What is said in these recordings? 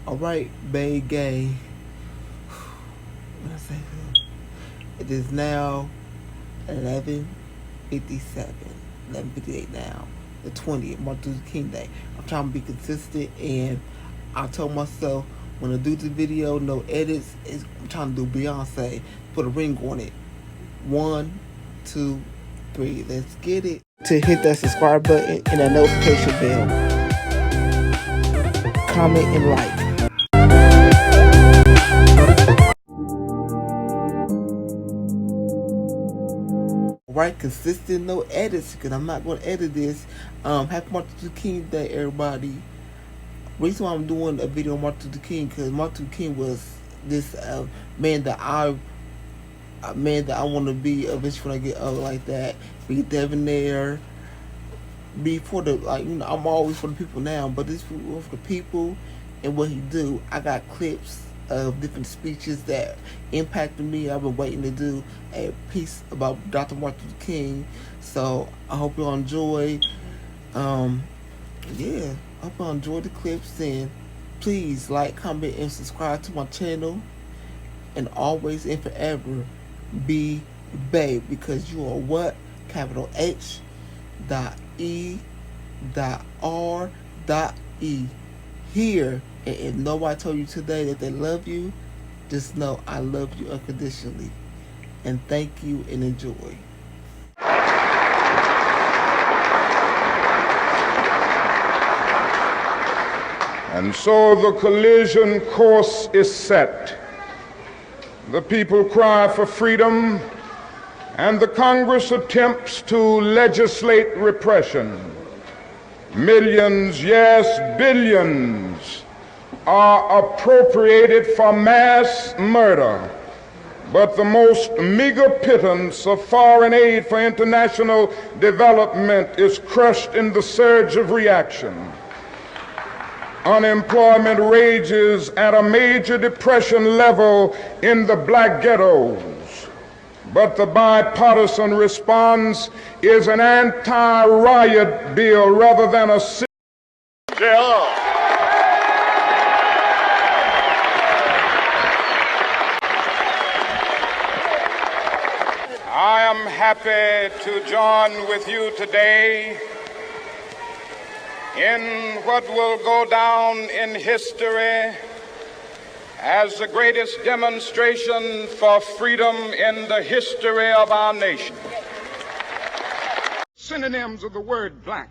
Alright, Bay Gang. What I say? It is now 11:57. 11:58 now. The 20th, Martin Luther King Day. I'm trying to be consistent, and I told myself when I do the video, no edits. I'm trying to do Beyonce. Put a ring on it. 1, 2, 3. Let's get it. To hit that subscribe button and that notification bell. Comment and like. Right, consistent, no edits, because I'm not going to edit this. Happy Martin Luther King Day, everybody. Reason why I'm doing a video on Martin Luther King, because Martin Luther King was this man that I want to be eventually when I get old like that. Be debonair. Be for the I'm always for the people now, but this was for the people and what he do. I got clips of different speeches that impacted me. I've been waiting to do a piece about Dr. Martin Luther King, so I hope y'all enjoy. I hope y'all enjoy the clips, and please like, comment, and subscribe to my channel. And always and forever be babe, because you are what? Capital H dot E dot R dot E here. And if nobody told you today that they love you, just know I love you unconditionally. And thank you and enjoy. And so the collision course is set. The people cry for freedom, and the Congress attempts to legislate repression. Millions, yes, billions, are appropriated for mass murder, but the most meager pittance of foreign aid for international development is crushed in the surge of reaction. Unemployment rages at a major depression level in the black ghettos, but the bipartisan response is an anti-riot bill rather than a Qqara. I am happy to join with you today in what will go down in history as the greatest demonstration for freedom in the history of our nation. Synonyms of the word black.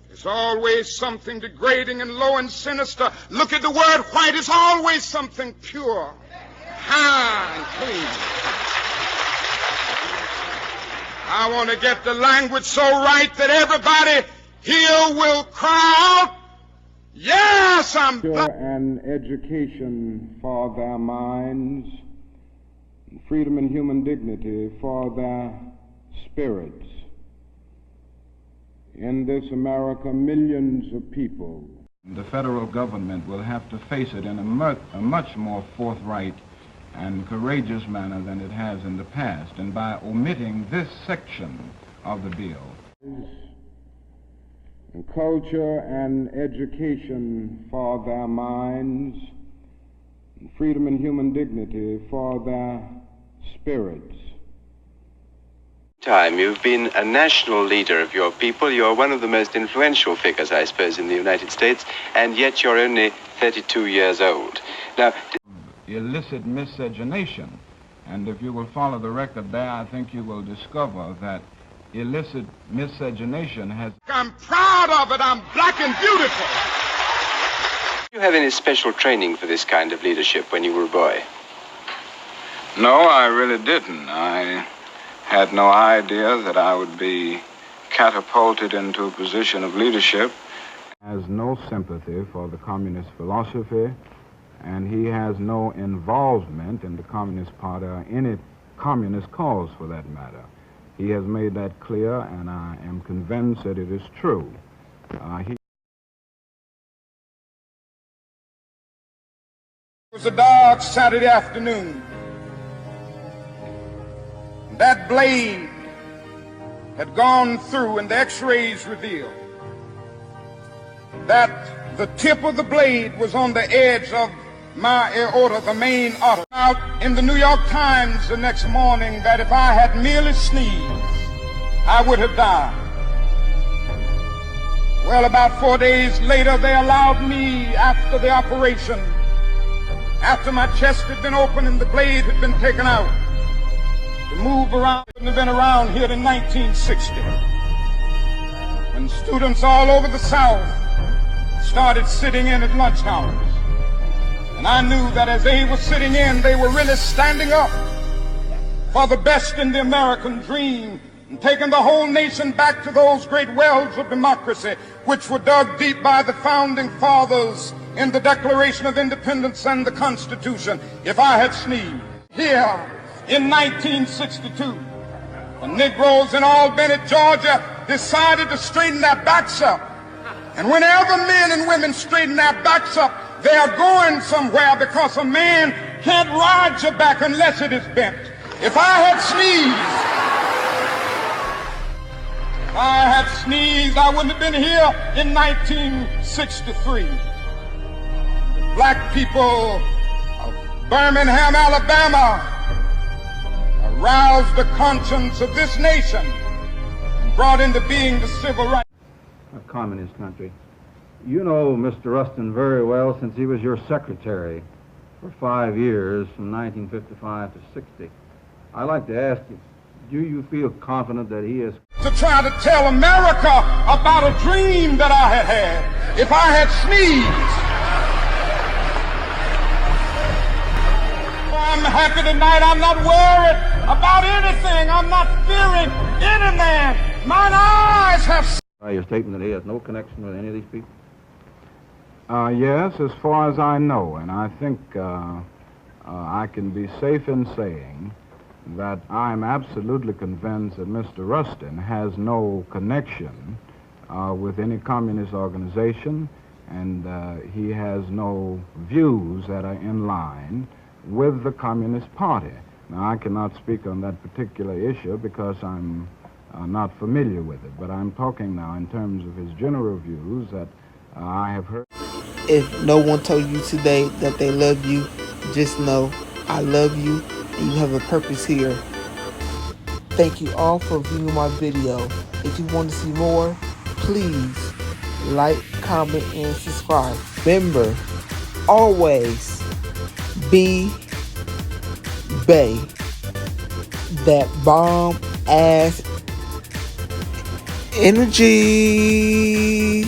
There's always something degrading and low and sinister. Look at the word white. It's always something pure, high, and clean. I want to get the language so right that everybody here will cry out, yes, I'm black. And education for their minds, freedom and human dignity for their spirits. In this America, millions of people. The federal government will have to face it in a much more forthright and courageous manner than it has in the past, and by omitting this section of the bill. Culture and education for their minds, freedom and human dignity for their spirits. You've been a national leader of your people. You're one of the most influential figures, I suppose, in the United States, and yet you're only 32 years old. Now, illicit miscegenation, and if you will follow the record there, I think you will discover that illicit miscegenation has... I'm proud of it. I'm black and beautiful. Did you have any special training for this kind of leadership when you were a boy? No, I really didn't. I had no idea that I would be catapulted into a position of leadership. Has no sympathy for the communist philosophy, and he has no involvement in the Communist Party or any communist cause for that matter. He has made that clear, and I am convinced that it is true. It was a dark Saturday afternoon. That blade had gone through, and the x-rays revealed that the tip of the blade was on the edge of my aorta, the main artery. Out in the New York Times the next morning that if I had merely sneezed, I would have died. Well, about 4 days later, they allowed me, after the operation, after my chest had been opened and the blade had been taken out, to move around. I wouldn't have been around here in 1960, when students all over the South started sitting in at lunch counters. And I knew that as they were sitting in, they were really standing up for the best in the American dream and taking the whole nation back to those great wells of democracy which were dug deep by the founding fathers in the Declaration of Independence and the Constitution. If I had sneezed here in 1962, the Negroes in Albany, Georgia, decided to straighten their backs up. And whenever men and women straighten their backs up, they are going somewhere, because a man can't ride your back unless it is bent. If I had sneezed, I wouldn't have been here in 1963. The black people of Birmingham, Alabama, aroused the conscience of this nation and brought into being the civil rights. A communist country. You know Mr. Rustin very well, since he was your secretary for 5 years, from 1955 to 60. I'd like to ask you, do you feel confident that he is... To try to tell America about a dream that I had had. If I had sneezed. I'm happy tonight. I'm not worried about anything. I'm not fearing any man. Mine eyes have... Your statement that he has no connection with any of these people? Yes, as far as I know, and I think I can be safe in saying that I'm absolutely convinced that Mr. Rustin has no connection with any communist organization, and he has no views that are in line with the Communist Party. Now, I cannot speak on that particular issue because I'm not familiar with it, but I'm talking now in terms of his general views that I have heard. If no one told you today that they love you, just know I love you and you have a purpose here. Thank you all for viewing my video. If you want to see more, please like, comment, and subscribe. Remember, always be Bay. That bomb ass energy.